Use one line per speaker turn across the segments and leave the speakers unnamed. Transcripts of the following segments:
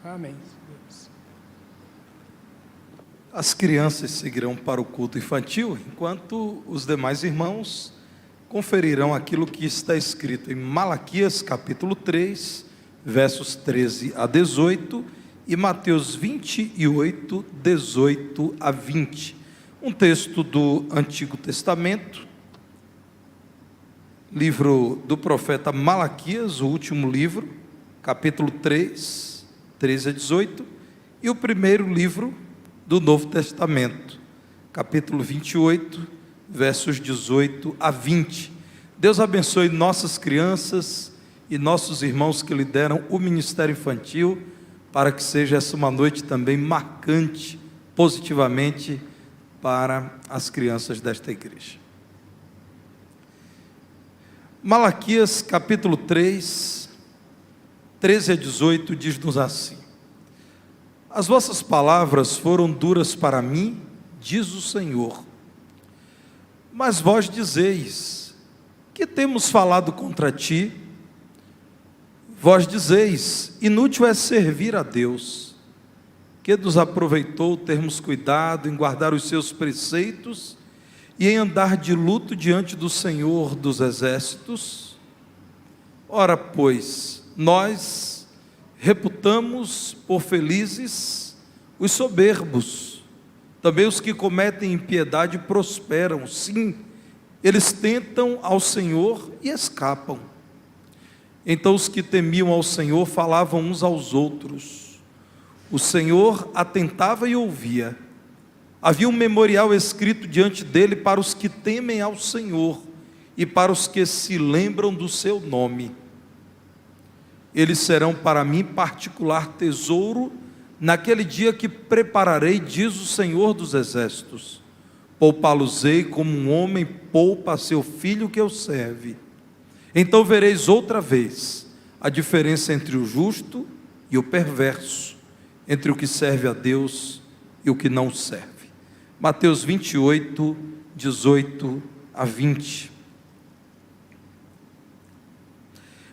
Amém.
As crianças seguirão para o culto infantil, enquanto os demais irmãos conferirão aquilo que está escrito em Malaquias capítulo 3, versos 13 a 18 e Mateus 28, 18 a 20. Um texto do Antigo Testamento, livro do profeta Malaquias, o último livro, capítulo 3, 13 a 18, e o primeiro livro do Novo Testamento, capítulo 28, versos 18 a 20. Deus abençoe nossas crianças e nossos irmãos que lideram o ministério infantil, para que seja essa uma noite também marcante, positivamente, para as crianças desta igreja. Malaquias capítulo 3, 13 a 18, diz-nos assim: As vossas palavras foram duras para mim, diz o Senhor, mas vós dizeis, que temos falado contra ti? Vós dizeis, inútil é servir a Deus. Que nos aproveitou termos cuidado em guardar os seus preceitos e em andar de luto diante do Senhor dos exércitos? Ora, pois, nós reputamos por felizes os soberbos, também os que cometem impiedade prosperam. Sim, eles tentam ao Senhor e escapam. Então os que temiam ao Senhor falavam uns aos outros. O Senhor atentava e ouvia. Havia um memorial escrito diante dele para os que temem ao Senhor e para os que se lembram do seu nome. Eles serão para mim particular tesouro naquele dia que prepararei, diz o Senhor dos exércitos. Poupá-los-ei como um homem poupa a seu filho que o serve. Então vereis outra vez a diferença entre o justo e o perverso, entre o que serve a Deus e o que não serve. Mateus 28, 18 a 20.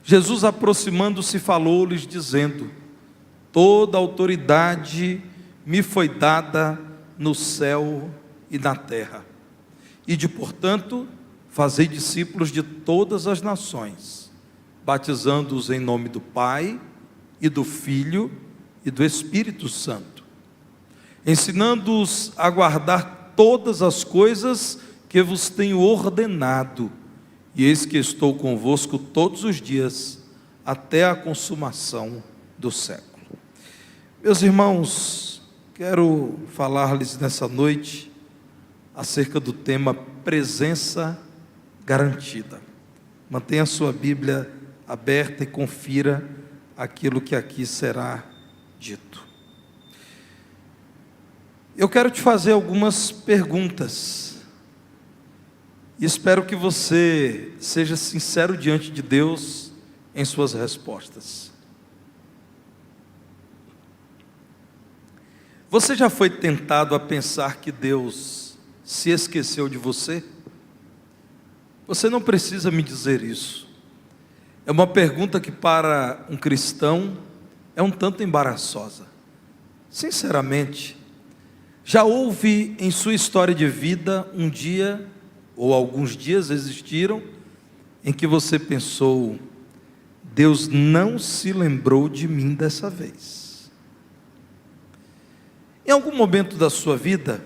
Jesus, aproximando-se, falou-lhes, dizendo: Toda autoridade me foi dada no céu e na terra. Ide, portanto, fazei discípulos de todas as nações, batizando-os em nome do Pai, e do Filho, e do Espírito Santo, ensinando-os a guardar todas as coisas que vos tenho ordenado, e eis que estou convosco todos os dias, até a consumação do século. Meus irmãos, quero falar-lhes nessa noite acerca do tema presença garantida. Mantenha a sua Bíblia aberta e confira aquilo que aqui será dito. Eu quero te fazer algumas perguntas e espero que você seja sincero diante de Deus em suas respostas. Você já foi tentado a pensar que Deus se esqueceu de você? Você não precisa me dizer isso. É uma pergunta que para um cristão é um tanto embaraçosa. Sinceramente, já houve em sua história de vida um dia, ou alguns dias existiram, em que você pensou: Deus não se lembrou de mim dessa vez? Em algum momento da sua vida,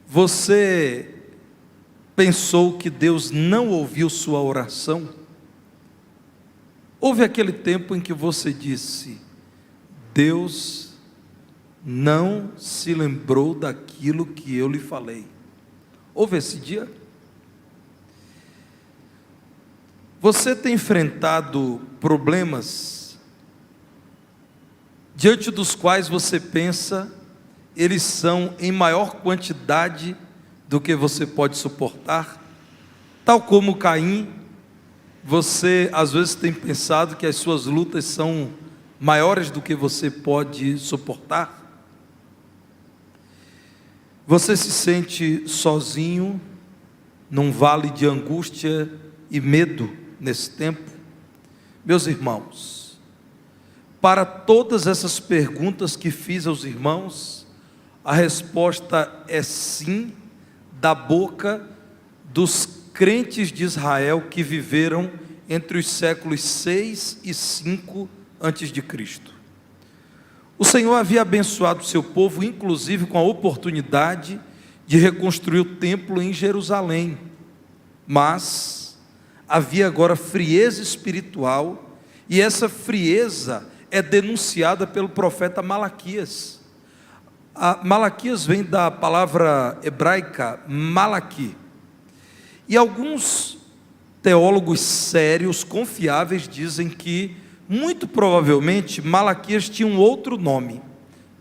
você pensou que Deus não ouviu sua oração? Houve aquele tempo em que você disse: Deus não se lembrou daquilo que eu lhe falei. Houve esse dia? Você tem enfrentado problemas diante dos quais você pensa eles são em maior quantidade do que você pode suportar? Tal como Caim, você às vezes tem pensado que as suas lutas são maiores do que você pode suportar? Você se sente sozinho, num vale de angústia e medo nesse tempo? Meus irmãos, Para todas essas perguntas que fiz aos irmãos, a resposta é sim, da boca dos crentes de Israel que viveram entre os séculos 6 e 5 antes de Cristo. O Senhor havia abençoado o seu povo, inclusive com a oportunidade de reconstruir o templo em Jerusalém, mas havia agora frieza espiritual, e essa frieza é denunciada pelo profeta Malaquias. Malaquias vem da palavra hebraica Malaqui, e alguns teólogos sérios, confiáveis, dizem que muito provavelmente Malaquias tinha um outro nome.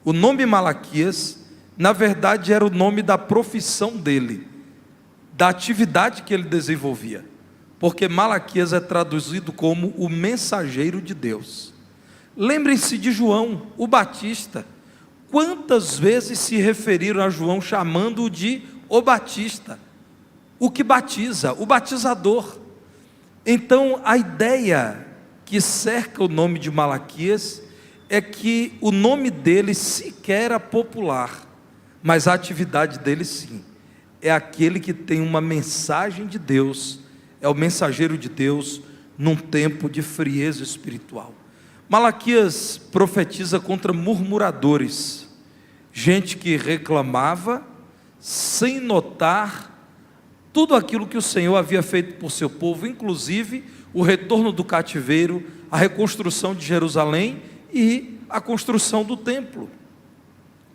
O nome Malaquias, na verdade, era o nome da profissão dele, da atividade que ele desenvolvia, porque Malaquias é traduzido como o mensageiro de Deus. Lembrem-se de João, o Batista. Quantas vezes se referiram a João chamando-o de o Batista, o que batiza, o batizador? Então, a ideia que cerca o nome de Malaquias é que o nome dele sequer era popular, mas a atividade dele sim, é aquele que tem uma mensagem de Deus, é o mensageiro de Deus num tempo de frieza espiritual. Malaquias profetiza contra murmuradores, gente que reclamava sem notar tudo aquilo que o Senhor havia feito por seu povo, inclusive o retorno do cativeiro, a reconstrução de Jerusalém e a construção do templo.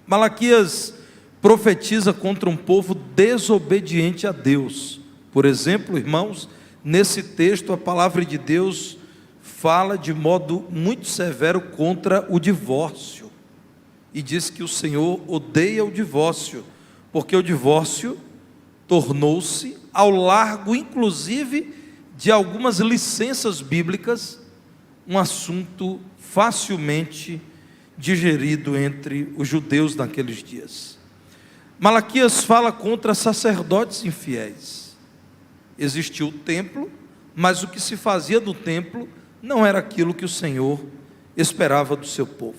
Malaquias profetiza contra um povo desobediente a Deus. Por exemplo, irmãos, nesse texto a palavra de Deus fala de modo muito severo contra o divórcio, e diz que o Senhor odeia o divórcio, porque o divórcio tornou-se, ao largo inclusive de algumas licenças bíblicas, um assunto facilmente digerido entre os judeus naqueles dias. Malaquias fala contra sacerdotes infiéis. Existia o templo, mas o que se fazia do templo não era aquilo que o Senhor esperava do seu povo.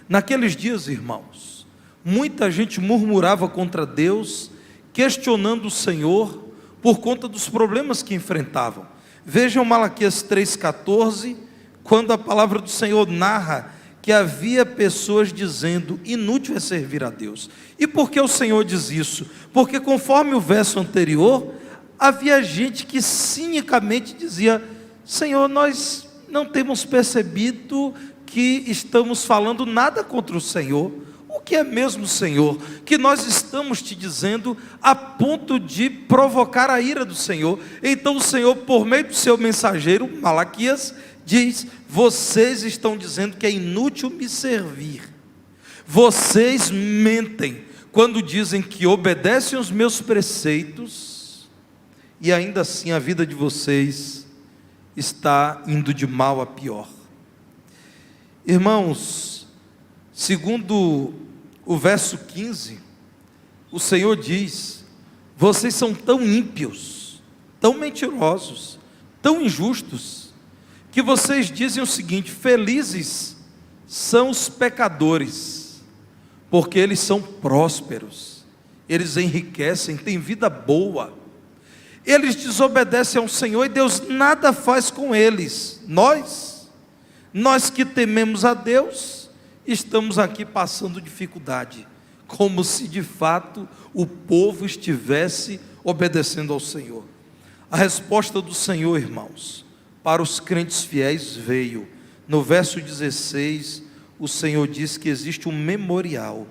Naqueles dias, irmãos, muita gente murmurava contra Deus, questionando o Senhor por conta dos problemas que enfrentavam. Vejam Malaquias 3,14, quando a palavra do Senhor narra que havia pessoas dizendo: inútil é servir a Deus. E por que o Senhor diz isso? Porque conforme o verso anterior, havia gente que cinicamente dizia: Senhor, nós não temos percebido que estamos falando nada contra o Senhor. O que é mesmo, Senhor, que nós estamos te dizendo a ponto de provocar a ira do Senhor? Então o Senhor, por meio do seu mensageiro Malaquias, diz: vocês estão dizendo que é inútil me servir. Vocês mentem quando dizem que obedecem os meus preceitos, e ainda assim a vida de vocês está indo de mal a pior. Irmãos, segundo o verso 15, o Senhor diz: vocês são tão ímpios, tão mentirosos, tão injustos, que vocês dizem o seguinte: felizes são os pecadores, porque eles são prósperos, eles enriquecem, têm vida boa. Eles desobedecem ao Senhor e Deus nada faz com eles. Nós que tememos a Deus, estamos aqui passando dificuldade, como se de fato o povo estivesse obedecendo ao Senhor. A resposta do Senhor, irmãos, para os crentes fiéis veio. No verso 16, o Senhor diz que existe um memorial,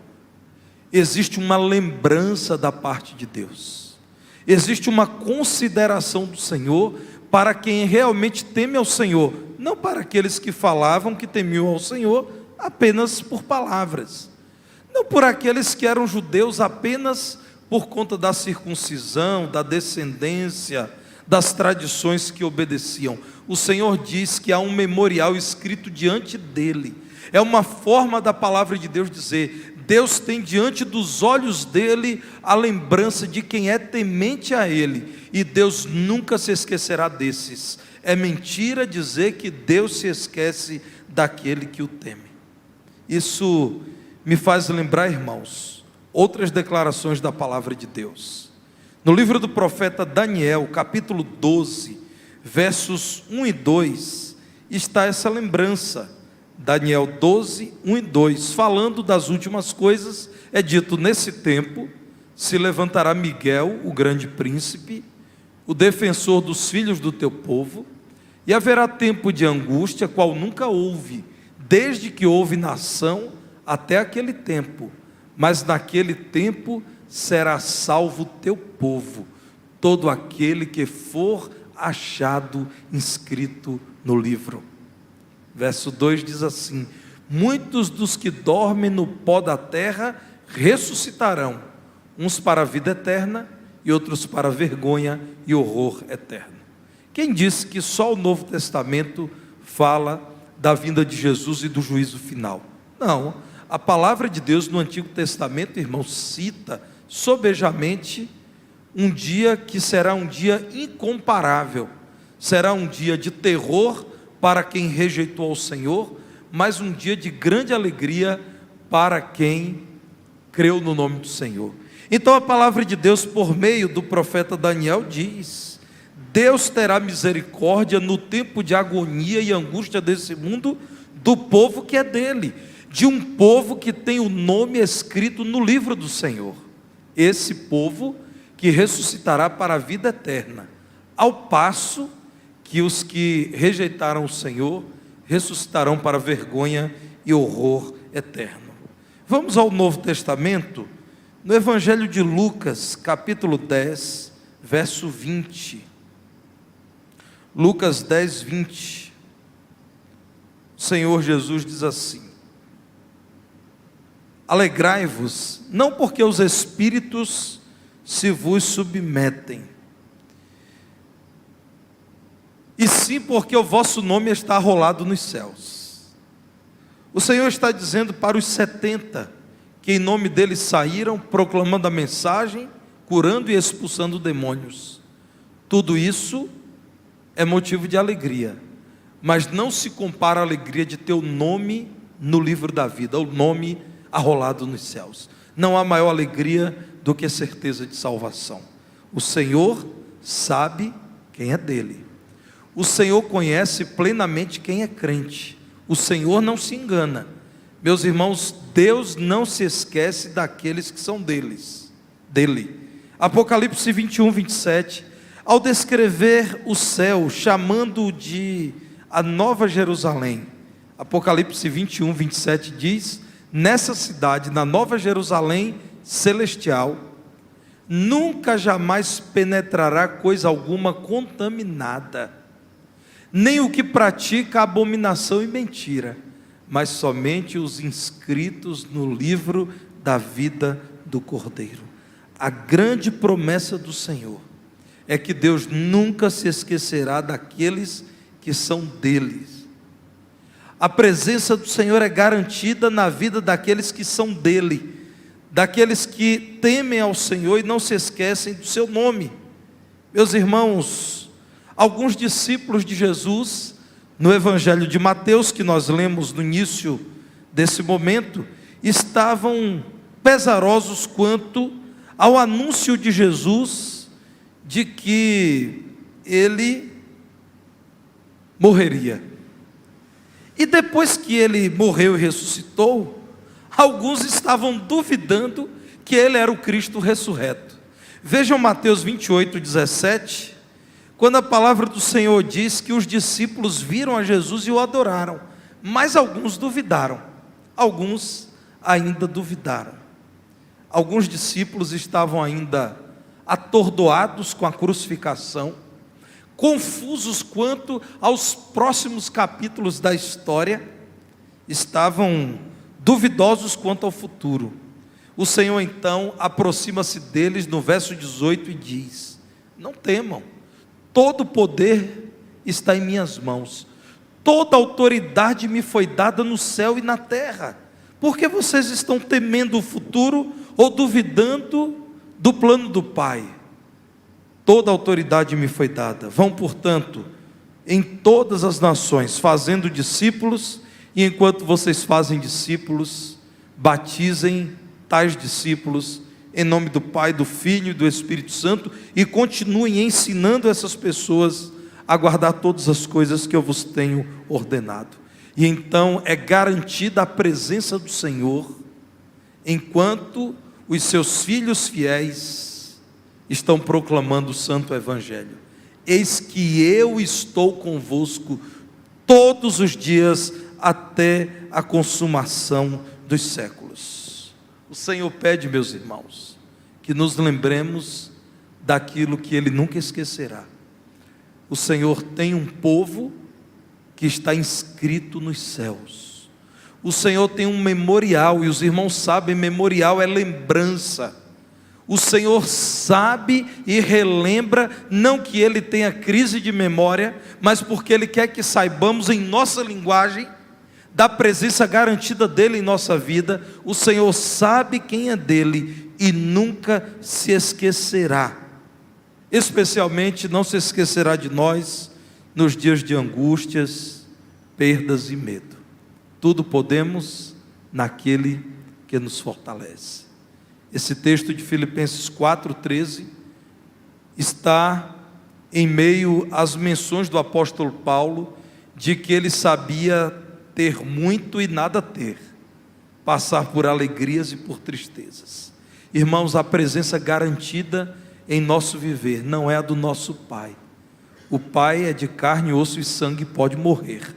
existe uma lembrança da parte de Deus, existe uma consideração do Senhor para quem realmente teme ao Senhor, não para aqueles que falavam que temiam ao Senhor apenas por palavras, não por aqueles que eram judeus apenas por conta da circuncisão, da descendência, das tradições que obedeciam. O Senhor diz que há um memorial escrito diante dele. É uma forma da palavra de Deus dizer: Deus tem diante dos olhos dele a lembrança de quem é temente a ele, e Deus nunca se esquecerá desses. É mentira dizer que Deus se esquece daquele que o teme. Isso me faz lembrar, irmãos, outras declarações da palavra de Deus. No livro do profeta Daniel, capítulo 12, versos 1 e 2, está essa lembrança. Daniel 12, 1 e 2, falando das últimas coisas, é dito: nesse tempo se levantará Miguel, o grande príncipe, o defensor dos filhos do teu povo, e haverá tempo de angústia, qual nunca houve, desde que houve nação até aquele tempo, mas naquele tempo será salvo o teu povo, todo aquele que for achado inscrito no livro. Verso 2 diz assim: muitos dos que dormem no pó da terra ressuscitarão, uns para a vida eterna e outros para a vergonha e horror eterno. Quem disse que só o Novo Testamento fala da vinda de Jesus e do juízo final? Não, a palavra de Deus no Antigo Testamento, irmãos, cita sobejamente um dia que será um dia incomparável, será um dia de terror para quem rejeitou ao Senhor, mas um dia de grande alegria para quem creu no nome do Senhor. Então a palavra de Deus, por meio do profeta Daniel, diz: Deus terá misericórdia no tempo de agonia e angústia desse mundo, do povo que é dele, de um povo que tem o nome escrito no livro do Senhor. Esse povo que ressuscitará para a vida eterna, ao passo que os que rejeitaram o Senhor ressuscitarão para vergonha e horror eterno. Vamos ao Novo Testamento, no Evangelho de Lucas, capítulo 10, verso 20. Lucas 10, 20. O Senhor Jesus diz assim: alegrai-vos, não porque os espíritos se vos submetem, e sim porque o vosso nome está arrolado nos céus. O Senhor está dizendo para os 70 que em nome dele saíram proclamando a mensagem, curando e expulsando demônios. Tudo isso é motivo de alegria, mas não se compara a alegria de ter o nome no livro da vida, o nome arrolado nos céus. Não há maior alegria do que a certeza de salvação. O Senhor sabe quem é dele. O Senhor conhece plenamente quem é crente. O Senhor não se engana. Meus irmãos, Deus não se esquece daqueles que são dele. Apocalipse 21, 27, ao descrever o céu, chamando-o de a Nova Jerusalém, Apocalipse 21, 27 diz: nessa cidade, na Nova Jerusalém celestial, nunca jamais penetrará coisa alguma contaminada, nem o que pratica abominação e mentira, mas somente os inscritos no livro da vida do Cordeiro. A grande promessa do Senhor é que Deus nunca se esquecerá daqueles que são deles. A presença do Senhor é garantida na vida daqueles que são dele, daqueles que temem ao Senhor e não se esquecem do seu nome. Meus irmãos, alguns discípulos de Jesus, no Evangelho de Mateus, que nós lemos no início desse momento, estavam pesarosos quanto ao anúncio de Jesus de que ele morreria. E depois que ele morreu e ressuscitou, alguns estavam duvidando que ele era o Cristo ressurreto. Vejam Mateus 28, 17, quando a palavra do Senhor diz que os discípulos viram a Jesus e o adoraram, mas alguns duvidaram, alguns ainda duvidaram. Alguns discípulos estavam ainda atordoados com a crucificação, confusos quanto aos próximos capítulos da história, estavam duvidosos quanto ao futuro. O Senhor então aproxima-se deles no verso 18 e diz: não temam, todo o poder está em minhas mãos, toda autoridade me foi dada no céu e na terra. Por que vocês estão temendo o futuro ou duvidando do plano do Pai? Toda autoridade me foi dada. Vão, portanto, em todas as nações, fazendo discípulos E enquanto vocês fazem discípulos, batizem tais discípulos em nome do Pai, do Filho e do Espírito Santo, e continuem ensinando essas pessoas a guardar todas as coisas que eu vos tenho ordenado. E então é garantida a presença do Senhor, enquanto os seus filhos fiéis estão proclamando o santo evangelho. Eis que eu estou convosco todos os dias até a consumação dos séculos. O Senhor pede, meus irmãos, que nos lembremos daquilo que Ele nunca esquecerá. O Senhor tem um povo que está inscrito nos céus. O Senhor tem um memorial, e os irmãos sabem, memorial é lembrança. O Senhor sabe e relembra, não que Ele tenha crise de memória, mas porque Ele quer que saibamos em nossa linguagem, da presença garantida dEle em nossa vida. O Senhor sabe quem é dEle e nunca se esquecerá. Especialmente não se esquecerá de nós nos dias de angústias, perdas e medo. Tudo podemos naquele que nos fortalece. Esse texto de Filipenses 4,13 está em meio às menções do apóstolo Paulo de que ele sabia ter muito e nada ter, passar por alegrias e por tristezas. Irmãos, a presença garantida em nosso viver não é a do nosso Pai. O Pai é de carne, osso e sangue e pode morrer.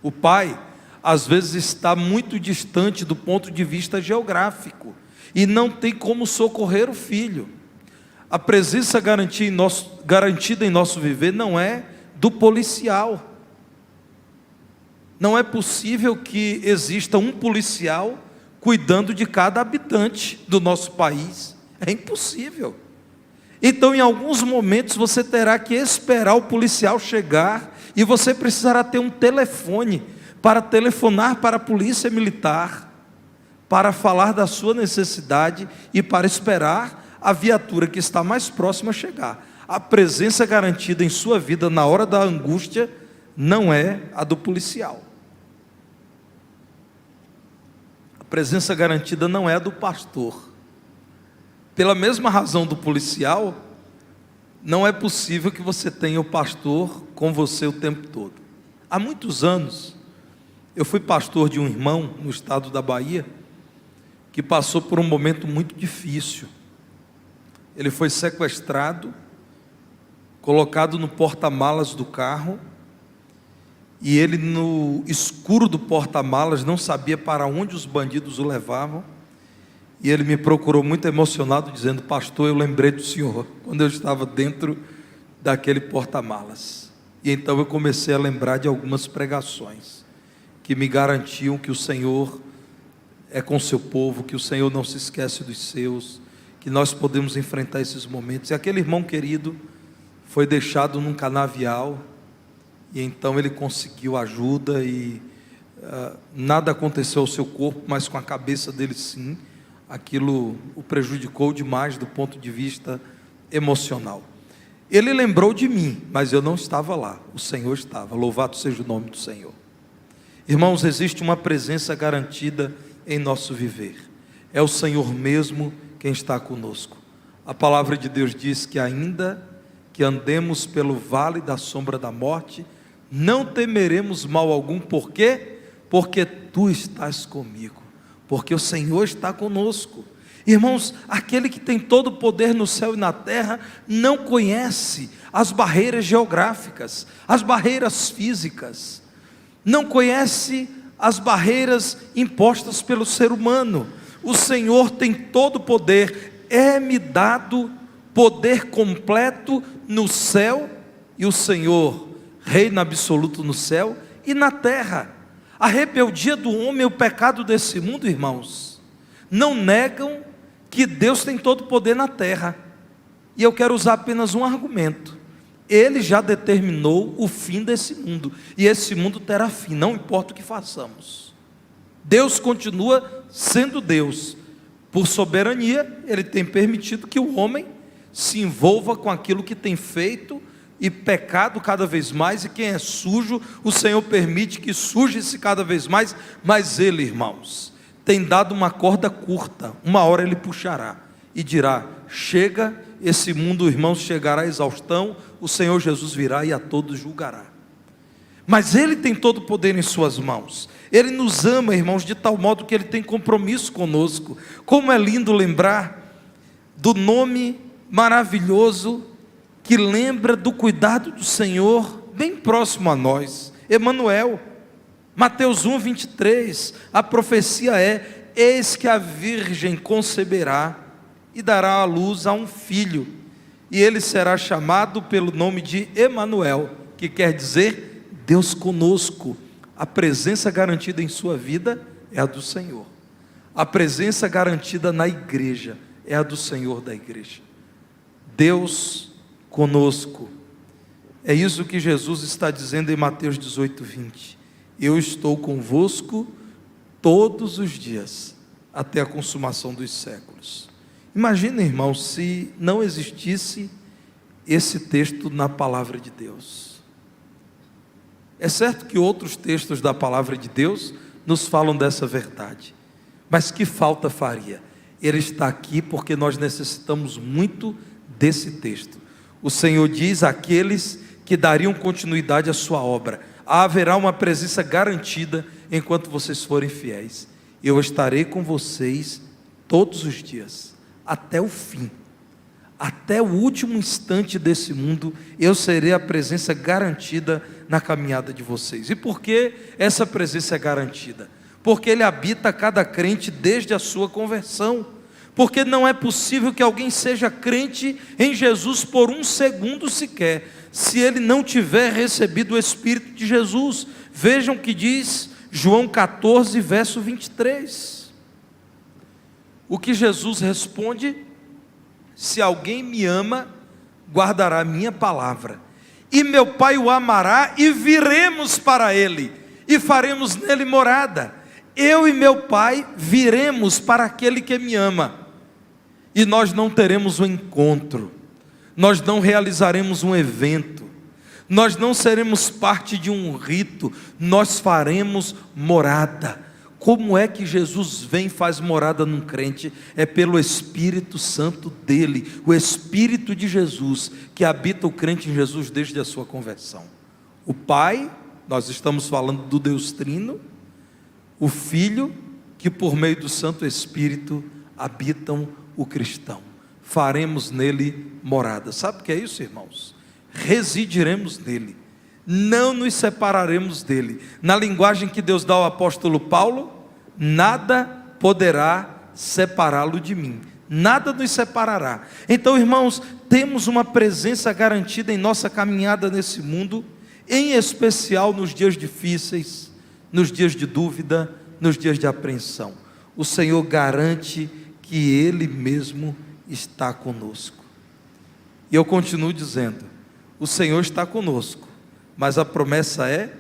O Pai às vezes está muito distante do ponto de vista geográfico e não tem como socorrer o filho. A presença garantida em nosso viver não é do policial. Não é possível que exista um policial cuidando de cada habitante do nosso país. É impossível. Então, em alguns momentos, você terá que esperar o policial chegar, e você precisará ter um telefone para telefonar para a polícia militar, para falar da sua necessidade e para esperar a viatura que está mais próxima chegar. A presença garantida em sua vida na hora da angústia não é a do policial. A presença garantida não é a do pastor. Pela mesma razão do policial, não é possível que você tenha o pastor com você o tempo todo. Há muitos anos, eu fui pastor de um irmão no estado da Bahia, que passou por um momento muito difícil. Ele foi sequestrado, colocado no porta-malas do carro, e ele, no escuro do porta-malas, não sabia para onde os bandidos o levavam. E ele me procurou muito emocionado, dizendo: pastor, eu lembrei do senhor quando eu estava dentro daquele porta-malas. E então eu comecei a lembrar de algumas pregações que me garantiam que o Senhor é com seu povo, que o Senhor não se esquece dos seus, que nós podemos enfrentar esses momentos. E aquele irmão querido foi deixado num canavial, e então ele conseguiu ajuda, e nada aconteceu ao seu corpo, mas com a cabeça dele sim. Aquilo o prejudicou demais do ponto de vista emocional. Ele lembrou de mim, mas eu não estava lá, o Senhor estava. Louvado seja o nome do Senhor. Irmãos, existe uma presença garantida em nosso viver. É o Senhor mesmo quem está conosco. A palavra de Deus diz que ainda que andemos pelo vale da sombra da morte, não temeremos mal algum. Por quê? Porque tu estás comigo, porque o Senhor está conosco. Irmãos, aquele que tem todo o poder no céu e na terra, não conhece as barreiras geográficas, as barreiras físicas, não conhece as barreiras impostas pelo ser humano. O Senhor tem todo o poder. É-me dado poder completo no céu, e o Senhor reina absoluto no céu e na terra. A rebeldia do homem e o pecado desse mundo, irmãos, não negam que Deus tem todo o poder na terra. E eu quero usar apenas um argumento: Ele já determinou o fim desse mundo, e esse mundo terá fim, não importa o que façamos. Deus continua sendo Deus. Por soberania, Ele tem permitido que o homem se envolva com aquilo que tem feito e pecado cada vez mais, e quem é sujo, o Senhor permite que suje-se cada vez mais, mas Ele, irmãos, tem dado uma corda curta, uma hora Ele puxará, e dirá, chega, esse mundo, irmãos, chegará à exaustão, o Senhor Jesus virá e a todos julgará. Mas Ele tem todo o poder em suas mãos, Ele nos ama, irmãos, de tal modo que Ele tem compromisso conosco. Como é lindo lembrar do nome maravilhoso, que lembra do cuidado do Senhor, bem próximo a nós, Emanuel. Mateus 1, 23, a profecia é, eis que a virgem conceberá, e dará à luz a um filho, e ele será chamado pelo nome de Emanuel, que quer dizer, Deus conosco. A presença garantida em sua vida é a do Senhor, a presença garantida na igreja é a do Senhor da igreja, Deus conosco. É isso que Jesus está dizendo em Mateus 18, 20, eu estou convosco todos os dias, até a consumação dos séculos. Imagina, irmão, se não existisse esse texto na palavra de Deus. É certo que outros textos da palavra de Deus nos falam dessa verdade, mas que falta faria? Ele está aqui porque nós necessitamos muito desse texto. O Senhor diz àqueles que dariam continuidade à sua obra, haverá uma presença garantida enquanto vocês forem fiéis. Eu estarei com vocês todos os dias, até o fim, até o último instante desse mundo, eu serei a presença garantida na caminhada de vocês. E por que essa presença é garantida? Porque Ele habita cada crente desde a sua conversão, porque não é possível que alguém seja crente em Jesus por um segundo sequer, se ele não tiver recebido o Espírito de Jesus. Vejam o que diz João 14, verso 23, o que Jesus responde, se alguém me ama, guardará a minha palavra, e meu Pai o amará, e viremos para ele, e faremos nele morada, eu e meu Pai viremos para aquele que me ama, e nós não teremos um encontro, nós não realizaremos um evento, nós não seremos parte de um rito, nós faremos morada. Como é que Jesus vem e faz morada num crente? É pelo Espírito Santo dele, o Espírito de Jesus, que habita o crente em Jesus desde a sua conversão. O Pai, nós estamos falando do Deus Trino, o Filho, que por meio do Santo Espírito habitam o cristão. Faremos nele morada. Sabe o que é isso, irmãos? Residiremos nele, não nos separaremos dele. Na linguagem que Deus dá ao apóstolo Paulo, nada poderá separá-lo de mim, nada nos separará. Então, irmãos, temos uma presença garantida em nossa caminhada nesse mundo, em especial nos dias difíceis, nos dias de dúvida, nos dias de apreensão. O Senhor garante que Ele mesmo está conosco. E eu continuo dizendo, o Senhor está conosco, mas a promessa é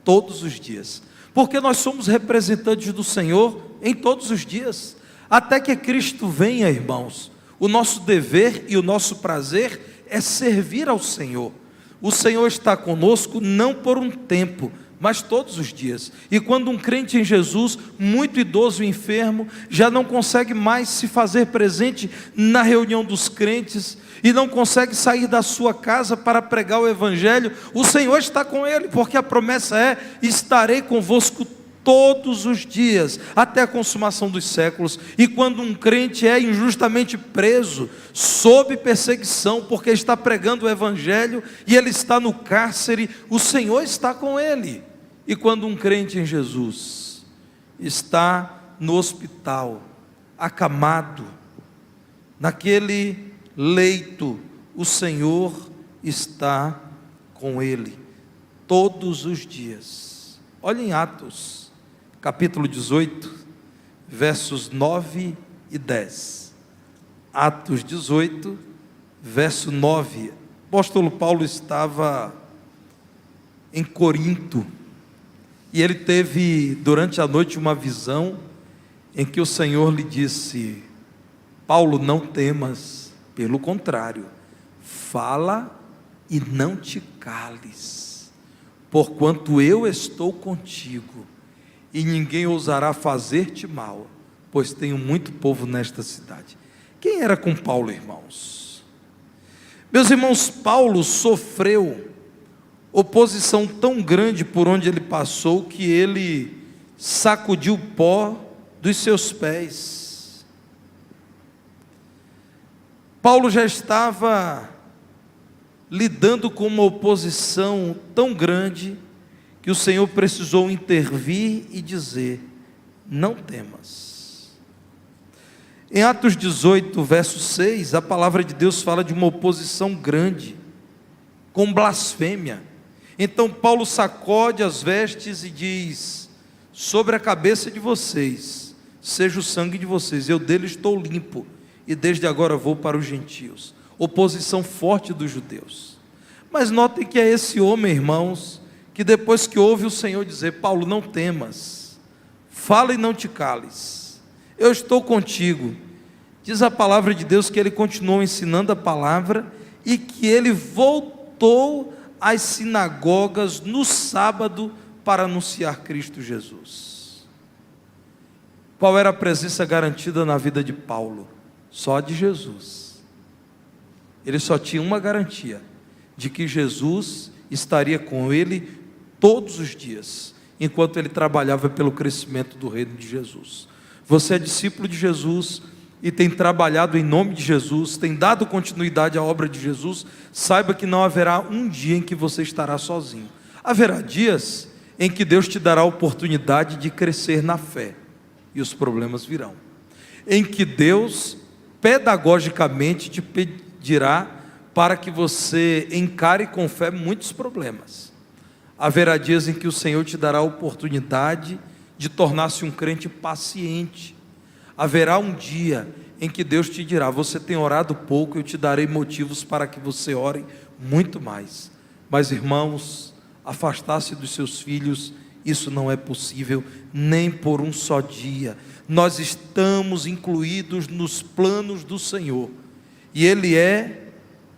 todos os dias, porque nós somos representantes do Senhor em todos os dias, até que Cristo venha, irmãos. O nosso dever e o nosso prazer é servir ao Senhor. O Senhor está conosco não por um tempo, mas todos os dias. E quando um crente em Jesus, muito idoso e enfermo, já não consegue mais se fazer presente na reunião dos crentes, e não consegue sair da sua casa para pregar o Evangelho, o Senhor está com ele, porque a promessa é, estarei convosco todos os dias, até a consumação dos séculos. E quando um crente é injustamente preso, sob perseguição, porque está pregando o Evangelho, e ele está no cárcere, o Senhor está com ele. E quando um crente em Jesus está no hospital, acamado, naquele leito, o Senhor está com ele, todos os dias. Olha em Atos, capítulo 18, versos 9 e 10. Atos 18, verso 9. O apóstolo Paulo estava em Corinto, e ele teve durante a noite uma visão, em que o Senhor lhe disse: Paulo, não temas, pelo contrário, fala e não te cales, porquanto eu estou contigo, e ninguém ousará fazer-te mal, pois tenho muito povo nesta cidade. Quem era com Paulo, irmãos? Meus irmãos, Paulo sofreu oposição tão grande por onde ele passou, que ele sacudiu o pó dos seus pés. Paulo já estava lidando com uma oposição tão grande, que o Senhor precisou intervir e dizer: não temas. Em Atos 18, verso 6, a palavra de Deus fala de uma oposição grande, com blasfêmia. Então Paulo sacode as vestes e diz: sobre a cabeça de vocês seja o sangue de vocês, eu dele estou limpo, e desde agora vou para os gentios. Oposição forte dos judeus. Mas notem que é esse homem, irmãos, que depois que ouve o Senhor dizer: Paulo, não temas, fala e não te cales, eu estou contigo, diz a palavra de Deus que ele continuou ensinando a palavra, e que ele voltou às sinagogas no sábado para anunciar Cristo Jesus. Qual era a presença garantida na vida de Paulo? Só a de Jesus. Ele só tinha uma garantia, de que Jesus estaria com ele todos os dias, enquanto ele trabalhava pelo crescimento do reino de Jesus. Você é discípulo de Jesus e tem trabalhado em nome de Jesus, tem dado continuidade à obra de Jesus, saiba que não haverá um dia em que você estará sozinho. Haverá dias em que Deus te dará a oportunidade de crescer na fé, e os problemas virão, em que Deus pedagogicamente te pedirá para que você encare com fé muitos problemas. Haverá dias em que o Senhor te dará a oportunidade de tornar-se um crente paciente. Haverá um dia em que Deus te dirá: você tem orado pouco, eu te darei motivos para que você ore muito mais. Mas, irmãos, afastar-se dos seus filhos, isso não é possível, nem por um só dia. Nós estamos incluídos nos planos do Senhor, e Ele é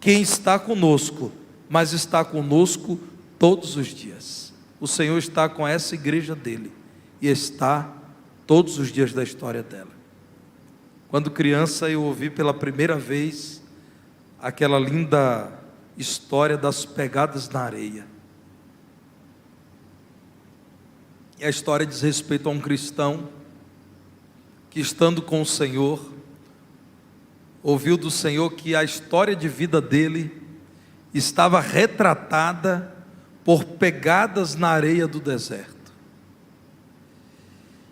quem está conosco, mas está conosco todos os dias. O Senhor está com essa igreja dele, e está todos os dias da história dela. Quando criança, eu ouvi pela primeira vez aquela linda história das pegadas na areia. E a história diz respeito a um cristão que, estando com o Senhor, ouviu do Senhor que a história de vida dele estava retratada por pegadas na areia do deserto.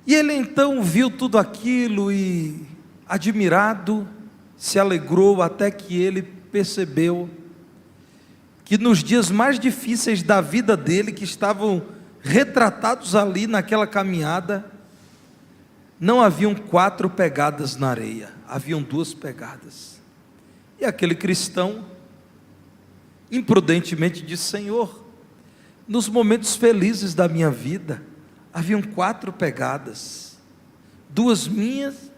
E ele então viu tudo aquilo e, admirado, se alegrou, até que ele percebeu que nos dias mais difíceis da vida dele, que estavam retratados ali naquela caminhada, não haviam 4 pegadas na areia, haviam 2 pegadas. E aquele cristão imprudentemente disse: Senhor, nos momentos felizes da minha vida, haviam 4 pegadas, 2 minhas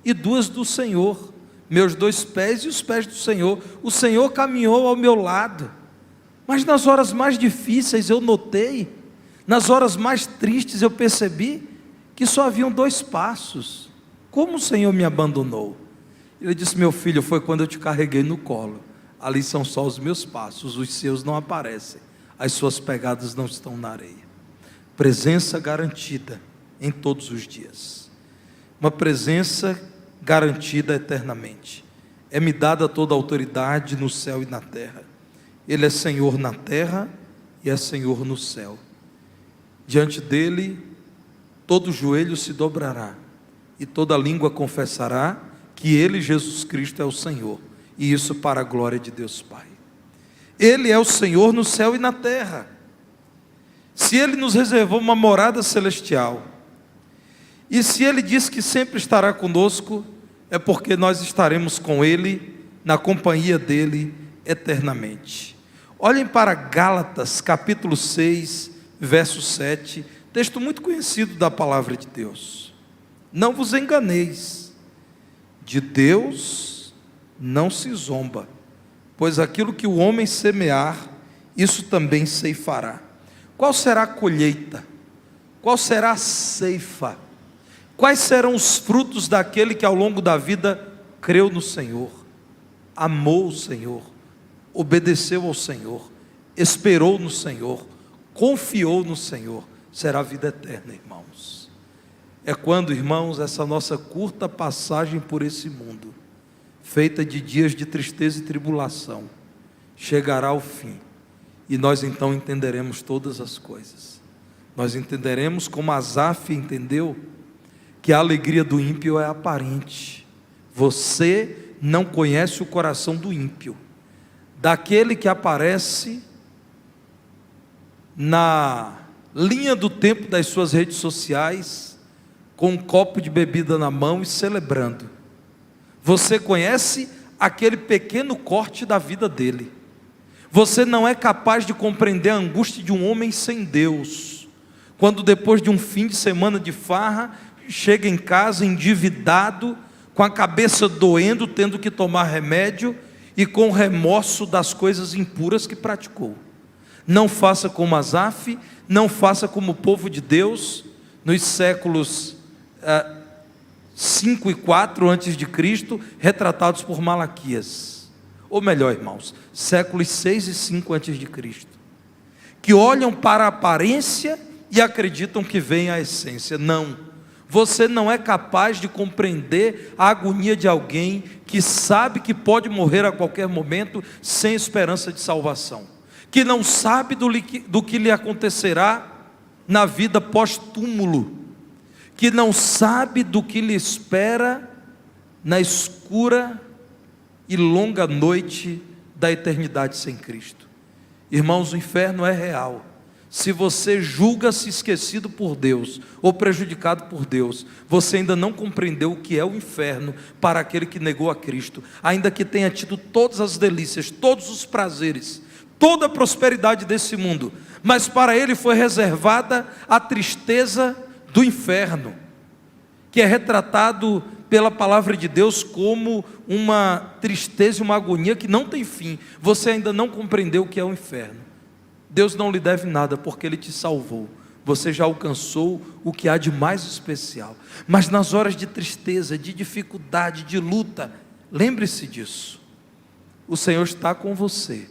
e 2 do Senhor, meus 2 pés e os pés do Senhor. O Senhor caminhou ao meu lado, mas nas horas mais difíceis eu notei, nas horas mais tristes eu percebi que só haviam 2 passos. Como o Senhor me abandonou? Ele disse: meu filho, foi quando eu te carreguei no colo, ali são só os meus passos, os seus não aparecem, as suas pegadas não estão na areia. Presença garantida em todos os dias, uma presença garantida eternamente. É-me dada toda a autoridade no céu e na terra. Ele é Senhor na terra e é Senhor no céu. Diante dele todo joelho se dobrará e toda língua confessará que ele, Jesus Cristo, é o Senhor, e isso para a glória de Deus Pai. Ele é o Senhor no céu e na terra. Se Ele nos reservou uma morada celestial, e se Ele diz que sempre estará conosco, é porque nós estaremos com Ele, na companhia dEle, eternamente. Olhem para Gálatas, capítulo 6, verso 7, texto muito conhecido da palavra de Deus. Não vos enganeis, de Deus não se zomba, pois aquilo que o homem semear, isso também ceifará. Qual será a colheita? Qual será a ceifa? Quais serão os frutos daquele que ao longo da vida creu no Senhor, amou o Senhor, obedeceu ao Senhor, esperou no Senhor, confiou no Senhor? Será a vida eterna, irmãos. É quando, irmãos, essa nossa curta passagem por esse mundo, feita de dias de tristeza e tribulação, chegará ao fim, e nós então entenderemos todas as coisas. Nós entenderemos, como Asaf entendeu, que a alegria do ímpio é aparente. Você não conhece o coração do ímpio, daquele que aparece na linha do tempo das suas redes sociais, com um copo de bebida na mão e celebrando. Você conhece aquele pequeno corte da vida dele. Você não é capaz de compreender a angústia de um homem sem Deus, quando depois de um fim de semana de farra, chega em casa endividado, com a cabeça doendo, tendo que tomar remédio, e com remorso das coisas impuras que praticou. Não faça como Asaf, não faça como o povo de Deus, nos séculos 5 e 4 antes de Cristo, retratados por Malaquias. Ou melhor, irmãos, séculos 6 e 5 antes de Cristo, que olham para a aparência e acreditam que vem a essência. Não, você não é capaz de compreender a agonia de alguém que sabe que pode morrer a qualquer momento sem esperança de salvação, que não sabe do que lhe acontecerá na vida pós-túmulo, que não sabe do que lhe espera na escura e longa noite da eternidade sem Cristo. Irmãos, o inferno é real. Se você julga-se esquecido por Deus, ou prejudicado por Deus, você ainda não compreendeu o que é o inferno para aquele que negou a Cristo, ainda que tenha tido todas as delícias, todos os prazeres, toda a prosperidade desse mundo, mas para ele foi reservada a tristeza do inferno, que é retratado pela palavra de Deus como uma tristeza e uma agonia que não tem fim. Você ainda não compreendeu o que é o inferno. Deus não lhe deve nada, porque Ele te salvou. Você já alcançou o que há de mais especial. Mas nas horas de tristeza, de dificuldade, de luta, lembre-se disso. O Senhor está com você,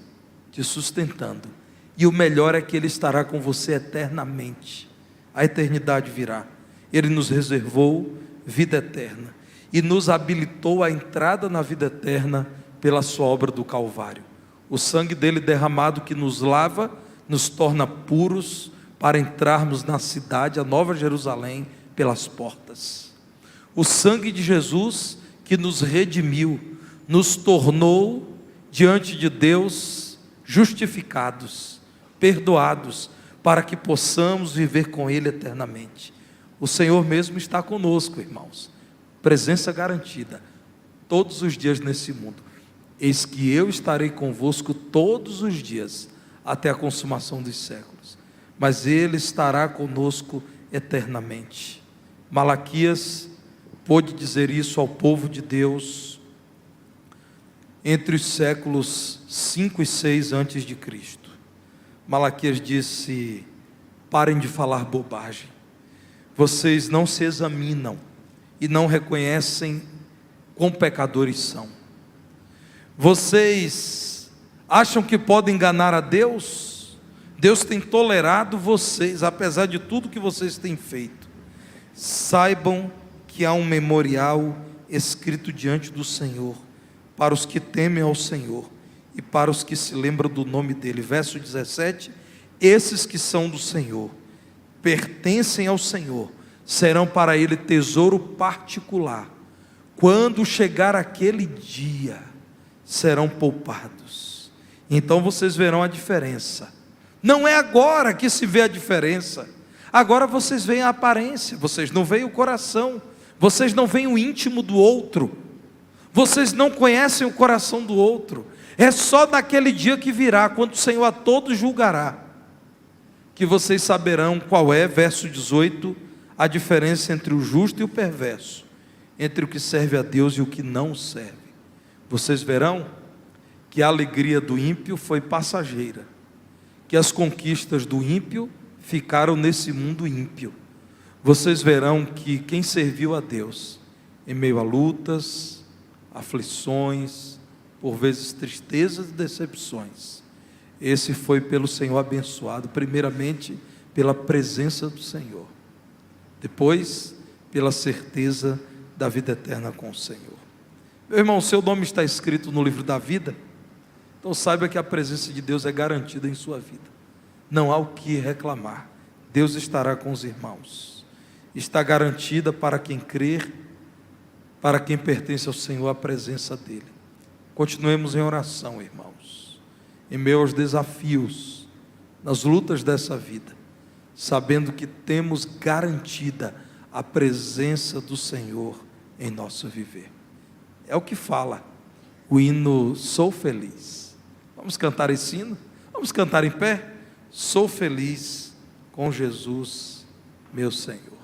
te sustentando. E o melhor é que Ele estará com você eternamente. A eternidade virá. Ele nos reservou vida eterna e nos habilitou a entrada na vida eterna pela sua obra do Calvário. O sangue dele derramado que nos lava, nos torna puros para entrarmos na cidade, a Nova Jerusalém, pelas portas. O sangue de Jesus que nos redimiu, nos tornou diante de Deus justificados, perdoados, para que possamos viver com Ele eternamente. O Senhor mesmo está conosco, irmãos, presença garantida, todos os dias nesse mundo. Eis que eu estarei convosco todos os dias, até a consumação dos séculos, mas Ele estará conosco eternamente. Malaquias pôde dizer isso ao povo de Deus, entre os séculos 5 e 6 antes de Cristo. Malaquias disse: parem de falar bobagem, vocês não se examinam e não reconhecem quão pecadores são. Vocês acham que podem enganar a Deus? Deus tem tolerado vocês, apesar de tudo que vocês têm feito. Saibam que há um memorial escrito diante do Senhor, para os que temem ao Senhor e para os que se lembram do nome dEle. Verso 17: esses que são do Senhor, pertencem ao Senhor, serão para Ele tesouro particular. Quando chegar aquele dia, serão poupados. Então vocês verão a diferença. Não é agora que se vê a diferença. Agora vocês veem a aparência, vocês não veem o coração, vocês não veem o íntimo do outro, vocês não conhecem o coração do outro. É só naquele dia que virá, quando o Senhor a todos julgará, que vocês saberão qual é, verso 18, a diferença entre o justo e o perverso, entre o que serve a Deus e o que não serve. Vocês verão que a alegria do ímpio foi passageira, que as conquistas do ímpio ficaram nesse mundo ímpio. Vocês verão que quem serviu a Deus, em meio a lutas, aflições, por vezes tristezas e decepções, esse foi pelo Senhor abençoado, primeiramente pela presença do Senhor, depois pela certeza da vida eterna com o Senhor. Meu irmão, seu nome está escrito no livro da vida, então saiba que a presença de Deus é garantida em sua vida, não há o que reclamar. Deus estará com os irmãos, está garantida para quem crer, para quem pertence ao Senhor, a presença dEle. Continuemos em oração, irmãos, em meio aos desafios, nas lutas dessa vida, sabendo que temos garantida a presença do Senhor em nosso viver. É o que fala o hino Sou Feliz. Vamos cantar esse hino? Vamos cantar em pé? Sou feliz com Jesus, meu Senhor.